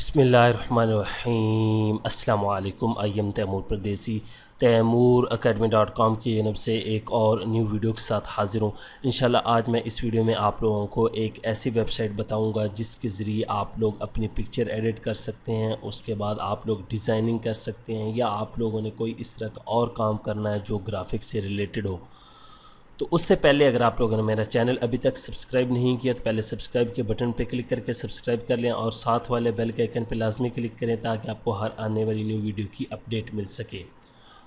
बिस्मिल्लाहिर्रहमानिर्रहीम। अस्सलाम वालेकुम। आई एम तैमूर परदेसी तैमूरacademy.com की जानब से एक और न्यू वीडियो के साथ हाज़िर हूँ। इंशाल्लाह आज मैं इस वीडियो में आप लोगों को एक ऐसी वेबसाइट बताऊँगा जिसके ज़रिए आप लोग अपनी पिक्चर एडिट कर सकते हैं, उसके बाद आप लोग डिज़ाइनिंग कर सकते हैं, या आप लोगों ने कोई इस तरह का और काम करना है जो ग्राफिक्स से रिलेटेड हो। तो उससे पहले अगर आप लोगों ने मेरा चैनल अभी तक सब्सक्राइब नहीं किया तो पहले सब्सक्राइब के बटन पर क्लिक करके सब्सक्राइब कर लें और साथ वाले बेल के आइकन पर लाजमी क्लिक करें ताकि आपको हर आने वाली न्यू वीडियो की अपडेट मिल सके।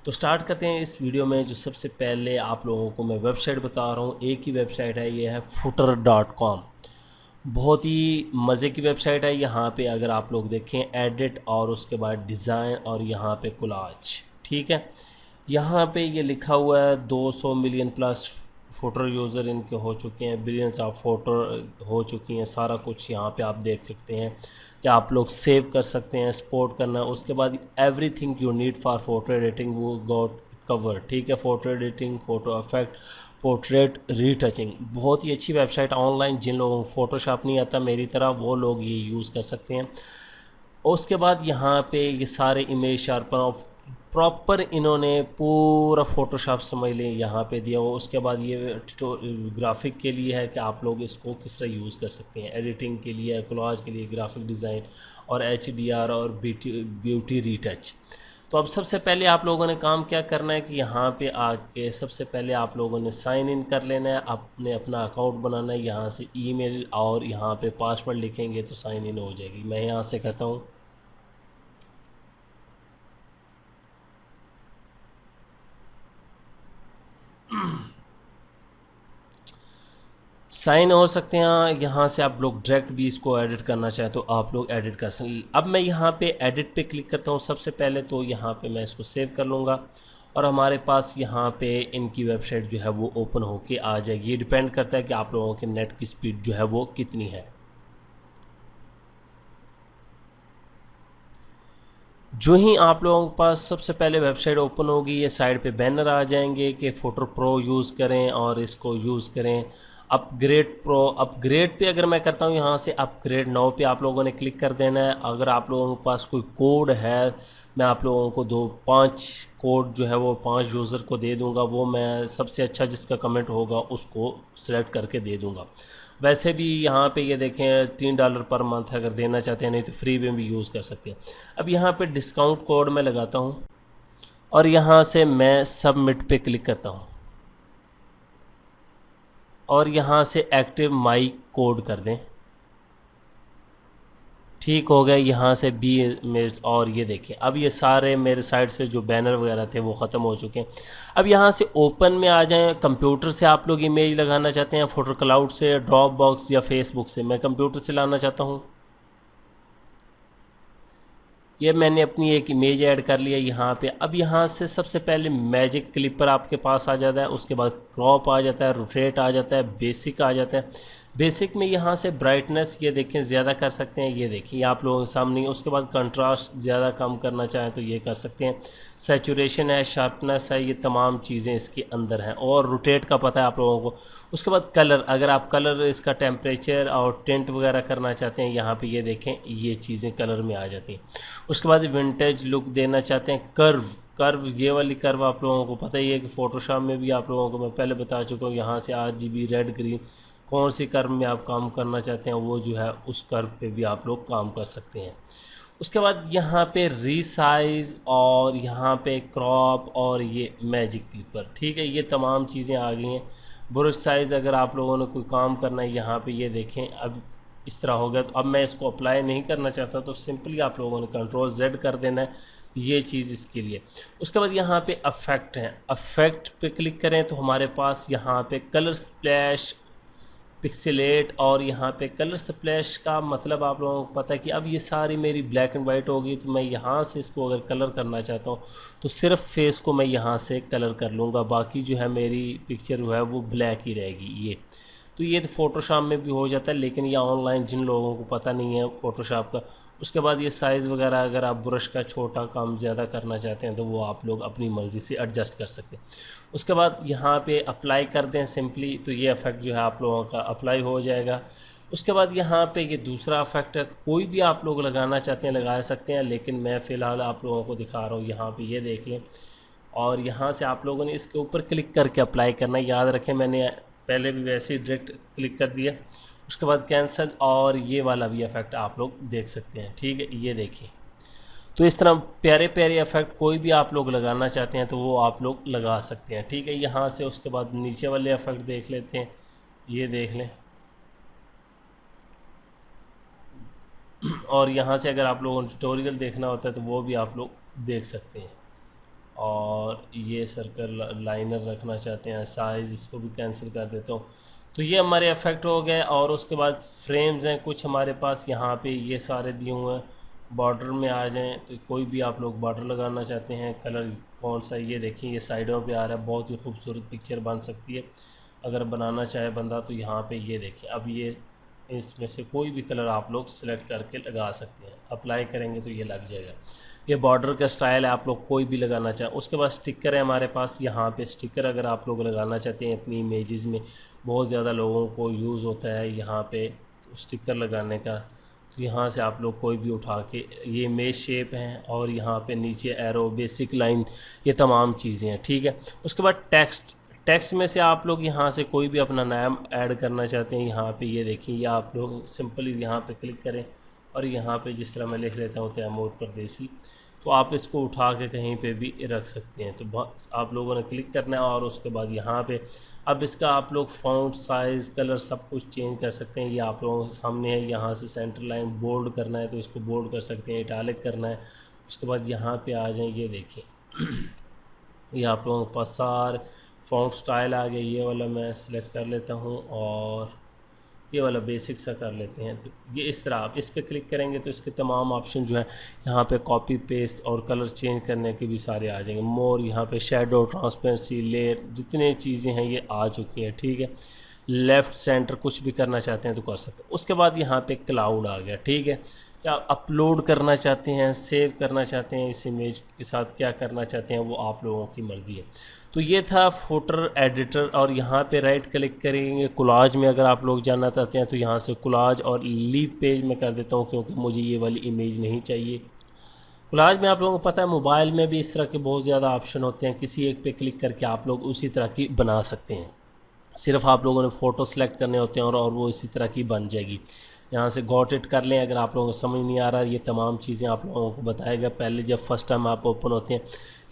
तो स्टार्ट करते हैं इस वीडियो में। जो सबसे पहले आप लोगों को मैं वेबसाइट बता रहा हूँ, एक ही वेबसाइट है, ये है footer.com। बहुत ही मज़े की वेबसाइट है। यहाँ पे अगर आप लोग देखें एडिट और उसके बाद डिज़ाइन और यहाँ पे कोलाज, ठीक है। यहाँ पे ये लिखा हुआ है 200 मिलियन प्लस फ़ोटो यूज़र इनके हो चुके हैं, बिलियंस ऑफ फ़ोटो हो चुकी हैं। सारा कुछ यहाँ पे आप देख सकते हैं कि आप लोग सेव कर सकते हैं, एक्सपोर्ट करना है। उसके बाद everything you need for photo editing वो गॉट कवर, ठीक है। Photo editing, photo effect, portrait retouching, बहुत ही अच्छी वेबसाइट ऑनलाइन। जिन लोगों को फ़ोटोशॉप नहीं आता मेरी तरह, वो लोग ये यूज़ कर सकते हैं। उसके बाद यहाँ पे ये सारे इमेज शार्पन प्रॉपर इन्होंने पूरा फ़ोटोशॉप समझ लें यहाँ पे दिया हो। उसके बाद ये ग्राफिक के लिए है कि आप लोग इसको किस तरह यूज़ कर सकते हैं, एडिटिंग के लिए, कोलाज के लिए, ग्राफिक डिज़ाइन और HDR और ब्यूटी रीटच। तो अब सबसे पहले आप लोगों ने काम क्या करना है कि यहाँ पे आके सबसे पहले आप लोगों ने साइन इन कर लेना है, आपने अपना अकाउंट बनाना है। यहाँ से ईमेल और यहाँ पे पासवर्ड लिखेंगे तो साइन इन हो जाएगी। मैं यहाँ से करता हूँ। साइन हो सकते हैं। यहाँ से आप लोग डायरेक्ट भी इसको एडिट करना चाहें तो आप लोग एडिट कर सकते। अब मैं यहाँ पे एडिट पे क्लिक करता हूँ सबसे पहले। तो यहाँ पे मैं इसको सेव कर लूँगा और हमारे पास यहाँ पे इनकी वेबसाइट जो है वो ओपन होके आ जाएगी। ये डिपेंड करता है कि आप लोगों के नेट की स्पीड जो है वो कितनी है। जो ही आप लोगों के पास सबसे पहले वेबसाइट ओपन होगी, ये साइड पे बैनर आ जाएंगे कि फ़ोटो प्रो यूज़ करें और इसको यूज़ करें। अपग्रेड प्रो, अपग्रेड पे अगर मैं करता हूँ यहाँ से अपग्रेड नाउ पे आप लोगों ने क्लिक कर देना है। अगर आप लोगों के पास कोई कोड है, मैं आप लोगों को 5 कोड जो है वो 5 यूज़र को दे दूँगा। वो मैं सबसे अच्छा जिसका कमेंट होगा उसको सेलेक्ट करके दे दूँगा। वैसे भी यहाँ पे ये देखें $3 पर मंथ अगर देना चाहते हैं, नहीं तो फ्री में भी यूज़ कर सकते हैं। अब यहाँ पे डिस्काउंट कोड मैं लगाता हूँ और यहाँ से मैं सबमिट पे क्लिक करता हूँ और यहाँ से एक्टिव माई कोड कर दें। ठीक हो गया। यहाँ से बी इमेज और ये देखिए अब ये सारे मेरे साइड से जो बैनर वगैरह थे वो ख़त्म हो चुके हैं। अब यहाँ से ओपन में आ जाएं। कंप्यूटर से आप लोग इमेज लगाना चाहते हैं, फोटो क्लाउड से, ड्रॉप बॉक्स या फेसबुक से। मैं कंप्यूटर से लाना चाहता हूँ। ये मैंने अपनी एक इमेज ऐड कर लिया यहाँ पे। अब यहाँ से सबसे पहले मैजिक क्लिपर आपके पास आ जाता है, उसके बाद क्रॉप आ जाता है, रोटेट आ जाता है, बेसिक आ जाता है। बेसिक में यहाँ से ब्राइटनेस ये देखें ज़्यादा कर सकते हैं, ये देखिए आप लोगों के सामने। उसके बाद कंट्रास्ट ज़्यादा कम करना चाहें तो ये कर सकते हैं। सैचुरेशन है, शार्पनेस है, ये तमाम चीज़ें इसके अंदर हैं। और रोटेट का पता है आप लोगों को। उसके बाद कलर, अगर आप कलर इसका टेम्परेचर और टेंट वगैरह करना चाहते हैं, यहाँ पे ये देखें ये चीज़ें कलर में आ जाती हैं। उसके बाद विंटेज लुक देना चाहते हैं, कर्व ये वाली कर्व आप लोगों को पता ही है कि फ़ोटोशॉप में भी आप लोगों को मैं पहले बता चुका हूँ। यहाँ से RGB रेड ग्रीन कौन सी कर्व में आप काम करना चाहते हैं वो जो है उस कर्व पे भी आप लोग काम कर सकते हैं। उसके बाद यहाँ पे रीसाइज़ और यहाँ पे क्रॉप और ये मैजिक क्लिपर, ठीक है। ये तमाम चीज़ें आ गई हैं। ब्रश साइज़ अगर आप लोगों ने कोई काम करना है, यहाँ पे ये देखें अब इस तरह हो गया। तो अब मैं इसको अप्लाई नहीं करना चाहता तो सिंपली आप लोगों ने Ctrl+Z कर देना है, ये चीज़ इसके लिए। उसके बाद यहाँ पे अफेक्ट हैं, अफेक्ट पे क्लिक करें तो हमारे पास यहाँ पे कलर स्प्लैश, पिक्सेलेट और यहाँ पे कलर स्प्लैश का मतलब आप लोगों को पता है कि अब ये सारी मेरी ब्लैक एंड वाइट होगी। तो मैं यहाँ से इसको अगर कलर करना चाहता हूँ तो सिर्फ फेस को मैं यहाँ से कलर कर लूँगा, बाकी जो है मेरी पिक्चर जो है वो ब्लैक ही रहेगी। ये तो ये तो फ़ोटोशॉप में भी हो जाता है, लेकिन ये ऑनलाइन जिन लोगों को पता नहीं है फ़ोटोशॉप का। उसके बाद ये साइज़ वगैरह अगर आप ब्रश का छोटा काम ज़्यादा करना चाहते हैं तो वो आप लोग अपनी मर्ज़ी से एडजस्ट कर सकते हैं। उसके बाद यहाँ पे अप्लाई कर दें सिंपली, तो ये इफ़ेक्ट जो है आप लोगों का अप्लाई हो जाएगा। उसके बाद यहाँ पे ये दूसरा इफेक्ट है, कोई भी आप लोग लगाना चाहते हैं लगा सकते हैं, लेकिन मैं फ़िलहाल आप लोगों को दिखा रहा हूँ। यहाँ पे ये देख लें, और यहाँ से आप लोगों ने इसके ऊपर क्लिक करके अप्लाई करना है। याद रखें मैंने पहले भी वैसे ही डायरेक्ट क्लिक कर दिया। उसके बाद कैंसिल, और ये वाला भी इफेक्ट आप लोग देख सकते हैं। ठीक है, ये देखिए। तो इस तरह प्यारे प्यारे इफेक्ट कोई भी आप लोग लगाना चाहते हैं तो वो आप लोग लगा सकते हैं। ठीक है, यहाँ से उसके बाद नीचे वाले इफेक्ट देख लेते हैं। ये देख लें, और यहाँ से अगर आप लोगों को ट्यूटोरियल देखना होता है तो वो भी आप लोग देख सकते हैं। और ये सर्कल लाइनर रखना चाहते हैं, साइज़, इसको भी कैंसिल कर देता हूँ। तो ये हमारे इफेक्ट हो गए। और उसके बाद फ्रेम्स हैं कुछ हमारे पास, यहाँ पे ये सारे दिए हुए हैं। बॉर्डर में आ जाएं तो कोई भी आप लोग बॉर्डर लगाना चाहते हैं, कलर कौन सा, ये देखिए ये साइडों पे आ रहा है। बहुत ही खूबसूरत पिक्चर बन सकती है अगर बनाना चाहे बंदा। तो यहाँ पे ये देखिए, अब ये इसमें से कोई भी कलर आप लोग सेलेक्ट करके लगा सकते हैं। अप्लाई करेंगे तो ये लग जाएगा। ये बॉर्डर का स्टाइल है, आप लोग कोई भी लगाना चाहें। उसके बाद स्टिकर है हमारे पास। यहाँ पे स्टिकर अगर आप लोग लगाना चाहते हैं अपनी इमेजेस में, बहुत ज़्यादा लोगों को यूज़ होता है यहाँ पे स्टिकर लगाने का। तो यहाँ से आप लोग कोई भी उठा के, ये इमेज शेप हैं, और यहाँ पे नीचे एरो, बेसिक लाइन, ये तमाम चीज़ें हैं। ठीक है, उसके बाद टेक्स्ट में से आप लोग यहाँ से कोई भी अपना नाम ऐड करना चाहते हैं। यहाँ पे ये देखिए, ये आप लोग सिंपली यहाँ पे क्लिक करें, और यहाँ पे जिस तरह मैं लिख लेता हूँ तैमूर परदेसी, तो आप इसको उठा के कहीं पे भी रख सकते हैं। तो बस आप लोगों ने क्लिक करना है, और उसके बाद यहाँ पे अब इसका आप लोग फ़ॉन्ट, साइज़, कलर सब कुछ चेंज कर सकते हैं। ये आप लोगों के सामने है। यहाँ से सेंटर लाइन बोल्ड करना है तो इसको बोल्ड कर सकते हैं, इटालिक करना है। उसके बाद यहाँ पे आ जाए, ये देखिए ये आप लोगों के पास सारे फ़ॉन्ट स्टाइल आ गए। ये वाला मैं सिलेक्ट कर लेता हूँ, और ये वाला बेसिक सा कर लेते हैं। तो ये इस तरह आप इस पर क्लिक करेंगे तो इसके तमाम ऑप्शन जो है यहाँ पे कॉपी पेस्ट और कलर चेंज करने के भी सारे आ जाएंगे। मोर, यहाँ पे शेडो, ट्रांसपेरेंसी, लेयर, जितने चीज़ें हैं ये आ चुकी हैं। ठीक है, लेफ़्ट सेंटर कुछ भी करना चाहते हैं तो कर सकते हैं। उसके बाद यहाँ पे क्लाउड आ गया। ठीक है, क्या अपलोड करना चाहते हैं, सेव करना चाहते हैं, इस इमेज के साथ क्या करना चाहते हैं वो आप लोगों की मर्ज़ी है। तो ये था फुटर एडिटर, और यहाँ पे राइट क्लिक करेंगे। कोलाज में अगर आप लोग जानना चाहते हैं तो यहाँ से कोलाज और लीव पेज में कर देता हूँ, क्योंकि मुझे ये वाली इमेज नहीं चाहिए। कोलाज में आप लोगों को पता है मोबाइल में भी इस तरह के बहुत ज़्यादा ऑप्शन होते हैं, किसी एक पे क्लिक करके आप लोग उसी तरह की बना सकते हैं। सिर्फ आप लोगों ने फ़ोटो सेलेक्ट करने होते हैं, और वो इसी तरह की बन जाएगी। यहाँ से गॉट इट कर लें। अगर आप लोगों को समझ नहीं आ रहा, ये तमाम चीज़ें आप लोगों को बताएगा पहले जब फर्स्ट टाइम आप ओपन होते हैं।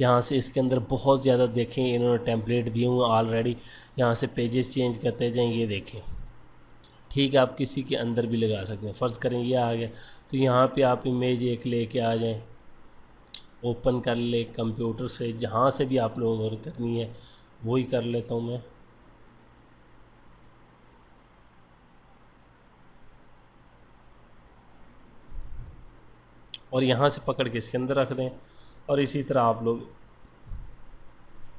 यहाँ से इसके अंदर बहुत ज़्यादा देखें, इन्होंने टेम्पलेट दिए हुए ऑलरेडी। यहाँ से पेजेस चेंज करते जाएँ, ये देखें। ठीक है, आप किसी के अंदर भी लगा सकते हैं। फ़र्ज़ करें ये आ गया, तो यहाँ पे आप इमेज एक लेके आ जाएं, ओपन कर ले कंप्यूटर से, जहाँ से भी आप लोगों को करनी है वही कर लेता हूँ मैं। और यहाँ से पकड़ के इसके अंदर रख दें, और इसी तरह आप लोग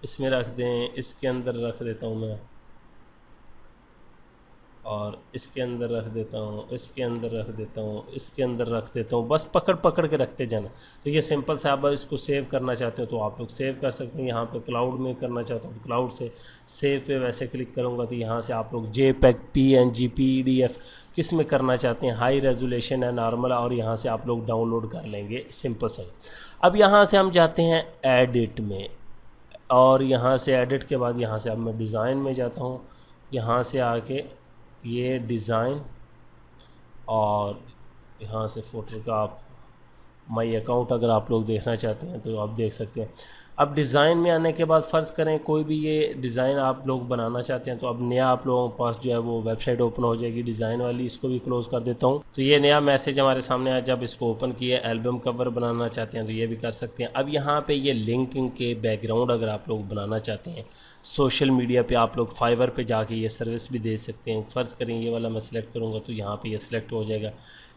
इसमें रख दें। इसके अंदर रख देता हूँ मैं, और इसके अंदर रख देता हूँ, इसके अंदर रख देता हूँ, इसके अंदर रख देता हूँ। बस पकड़ पकड़ के रखते जाना। तो ये सिंपल सा, आप इसको सेव करना चाहते हो तो आप लोग सेव कर सकते हैं। यहाँ पे क्लाउड में करना चाहता हूँ तो क्लाउड से सेव पे वैसे क्लिक करूँगा तो यहाँ से आप लोग JPEG, PNG, PDF किस में करना चाहते हैं, हाई रेजोल्यूशन है, नॉर्मल, और यहाँ से आप लोग डाउनलोड कर लेंगे, सिंपल सा। अब यहाँ से हम जाते हैं एडिट में, और यहाँ से एडिट के बाद यहाँ से अब मैं डिज़ाइन में जाता हूँ। यहाँ से आके ये डिज़ाइन, और यहाँ से फ़ोटो का आप माई अकाउंट अगर आप लोग देखना चाहते हैं तो आप देख सकते हैं। अब डिज़ाइन में आने के बाद फ़र्ज़ करें कोई भी ये डिज़ाइन आप लोग बनाना चाहते हैं, तो अब नया आप लोगों के पास जो है वो वेबसाइट ओपन हो जाएगी डिज़ाइन वाली। इसको भी क्लोज़ कर देता हूँ। तो ये नया मैसेज हमारे सामने आया। जब इसको ओपन किया, एल्बम कवर बनाना चाहते हैं तो ये भी कर सकते हैं। अब यहाँ पे ये लिंकिंग के बैकग्राउंड अगर आप लोग बनाना चाहते हैं सोशल मीडिया पे, आप लोग फाइवर पे जाके ये सर्विस भी दे सकते हैं। फ़र्ज़ करें ये वाला मैं सिलेक्ट करूँगा तो यहाँ पे ये सिलेक्ट हो जाएगा।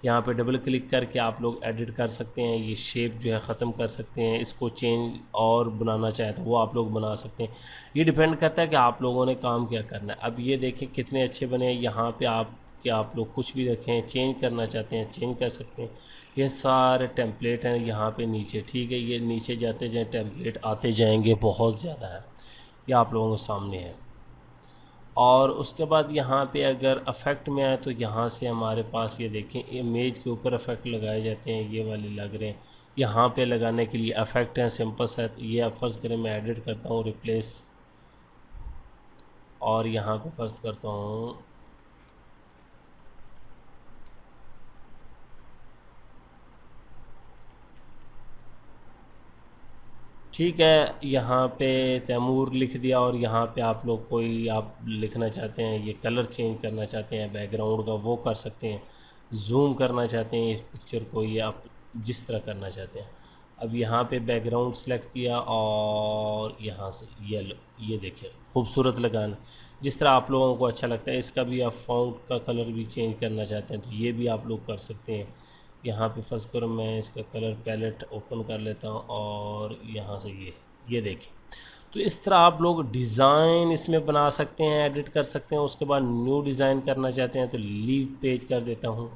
यहाँ पे डबल क्लिक करके आप लोग एडिट कर सकते हैं, ये शेप जो है ख़त्म कर सकते हैं, इसको चेंज और बनाना चाहें तो वो आप लोग बना सकते हैं। ये डिपेंड करता है कि आप लोगों ने काम क्या करना है। अब ये देखें कितने अच्छे बने। यहाँ पे आप लोग कुछ भी रखें, चेंज करना चाहते हैं चेंज कर सकते हैं। ये सारे टेम्पलेट हैं यहाँ पे नीचे। ठीक है, ये नीचे जाते जाएँ टेम्पलेट आते जाएंगे, बहुत ज़्यादा है, ये आप लोगों के सामने है। और उसके बाद यहाँ पे अगर अफेक्ट में आए तो यहाँ से हमारे पास ये देखें इमेज के ऊपर अफेक्ट लगाए जाते हैं, ये वाले लग रहे हैं। यहाँ पे लगाने के लिए अफेक्ट है सिंपल सा, तो ये आप फ़र्ज़ करें मैं एडिट करता हूँ रिप्लेस, और यहाँ पे फ़र्ज़ करता हूँ ठीक है, यहाँ पे तैमूर लिख दिया, और यहाँ पे आप लोग कोई आप लिखना चाहते हैं, ये कलर चेंज करना चाहते हैं बैकग्राउंड का वो कर सकते हैं, जूम करना चाहते हैं इस पिक्चर को, ये आप जिस तरह करना चाहते हैं। अब यहाँ पे बैकग्राउंड सेलेक्ट किया और यहाँ से ये देखिए खूबसूरत लगाना, जिस तरह आप लोगों को अच्छा लगता है। इसका भी आप फ़ॉन्ट का कलर भी चेंज करना चाहते हैं तो ये भी आप लोग कर सकते हैं। यहाँ पे फ़र्ज़ करो मैं इसका कलर पैलेट ओपन कर लेता हूँ और यहाँ से ये देखिए, तो इस तरह आप लोग डिज़ाइन इसमें बना सकते हैं, एडिट कर सकते हैं। उसके बाद न्यू डिज़ाइन करना चाहते हैं तो लीव पेज कर देता हूँ,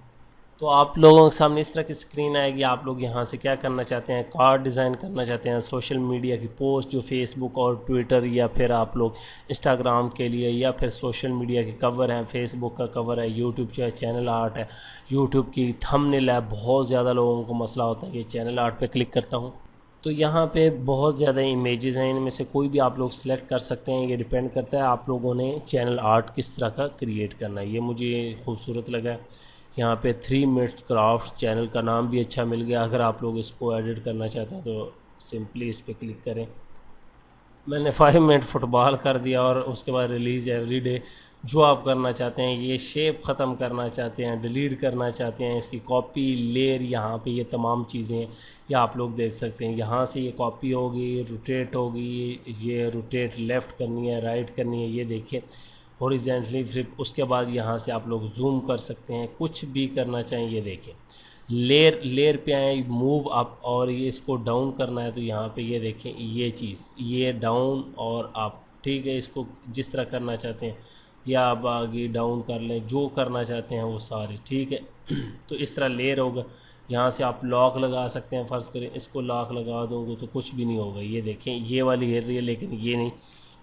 तो आप लोगों के सामने इस तरह की स्क्रीन आएगी। आप लोग यहाँ से क्या करना चाहते हैं, कार्ड डिज़ाइन करना चाहते हैं, सोशल मीडिया की पोस्ट जो फेसबुक और ट्विटर, या फिर आप लोग इंस्टाग्राम के लिए, या फिर सोशल मीडिया के कवर हैं, फेसबुक का कवर है, यूट्यूब जो है चैनल आर्ट है, यूट्यूब की थंबनेल है। बहुत ज़्यादा लोगों को मसला होता है कि चैनल आर्ट पे क्लिक करता हूँ तो यहाँ पे बहुत ज़्यादा इमेजेस हैं, इनमें से कोई भी आप लोग सिलेक्ट कर सकते हैं। ये डिपेंड करता है आप लोगों ने चैनल आर्ट किस तरह का क्रिएट करना है। ये मुझे खूबसूरत लगा। यहाँ पे 3 मिनट क्राफ्ट चैनल का नाम भी अच्छा मिल गया। अगर आप लोग इसको एडिट करना चाहते हैं तो सिंपली इस पर क्लिक करें। मैंने 5 मिनट फुटबॉल कर दिया, और उसके बाद रिलीज़ एवरीडे। जो आप करना चाहते हैं, ये शेप ख़त्म करना चाहते हैं, डिलीट करना चाहते हैं, इसकी कॉपी लेयर, यहाँ पे ये तमाम चीज़ें ये आप लोग देख सकते हैं। यहाँ से ये कॉपी होगी, रोटेट होगी, ये रोटेट लेफ़्ट करनी है, राइट करनी है, ये देखिए हॉरिजेंटली। फिर उसके बाद यहाँ से आप लोग जूम कर सकते हैं, कुछ भी करना चाहें। ये देखें लेयर पे आए, मूव अप, और ये इसको डाउन करना है तो यहाँ पे ये देखें ये चीज़, ये डाउन और अप, ठीक है। इसको जिस तरह करना चाहते हैं, या आप आगे डाउन कर लें, जो करना चाहते हैं वो सारे, ठीक है। तो इस तरह लेयर होगा। यहाँ से आप लॉक लगा सकते हैं। फ़र्ज़ करें इसको लॉक लगा दोगे तो कुछ भी नहीं होगा। ये देखें ये वाली हेयर रही है, लेकिन ये नहीं,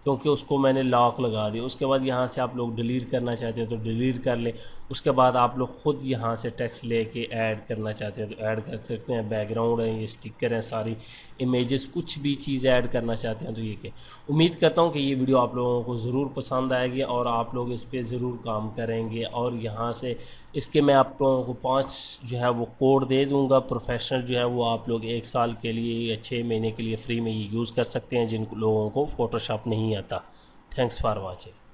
क्योंकि उसको मैंने लॉक लगा दिया। उसके बाद यहाँ से आप लोग डिलीट करना चाहते हैं तो डिलीट कर ले। उसके बाद आप लोग ख़ुद यहाँ से टेक्स्ट लेके ऐड करना चाहते हैं तो ऐड कर सकते हैं। बैकग्राउंड है, ये स्टिकर हैं, सारी इमेजेस, कुछ भी चीज़ ऐड करना चाहते हैं तो ये के। उम्मीद करता हूँ कि ये वीडियो आप लोगों को ज़रूर पसंद आएगी और आप लोग इस पर ज़रूर काम करेंगे। और यहाँ से इसके मैं आप लोगों को 5 जो है वो कोड दे दूँगा प्रोफेशनल, जो है वो आप लोग 1 साल के लिए या 6 महीने के लिए फ्री में ये यूज़ कर सकते हैं, जिन लोगों को फ़ोटोशॉप नहीं आता। Thanks for watching.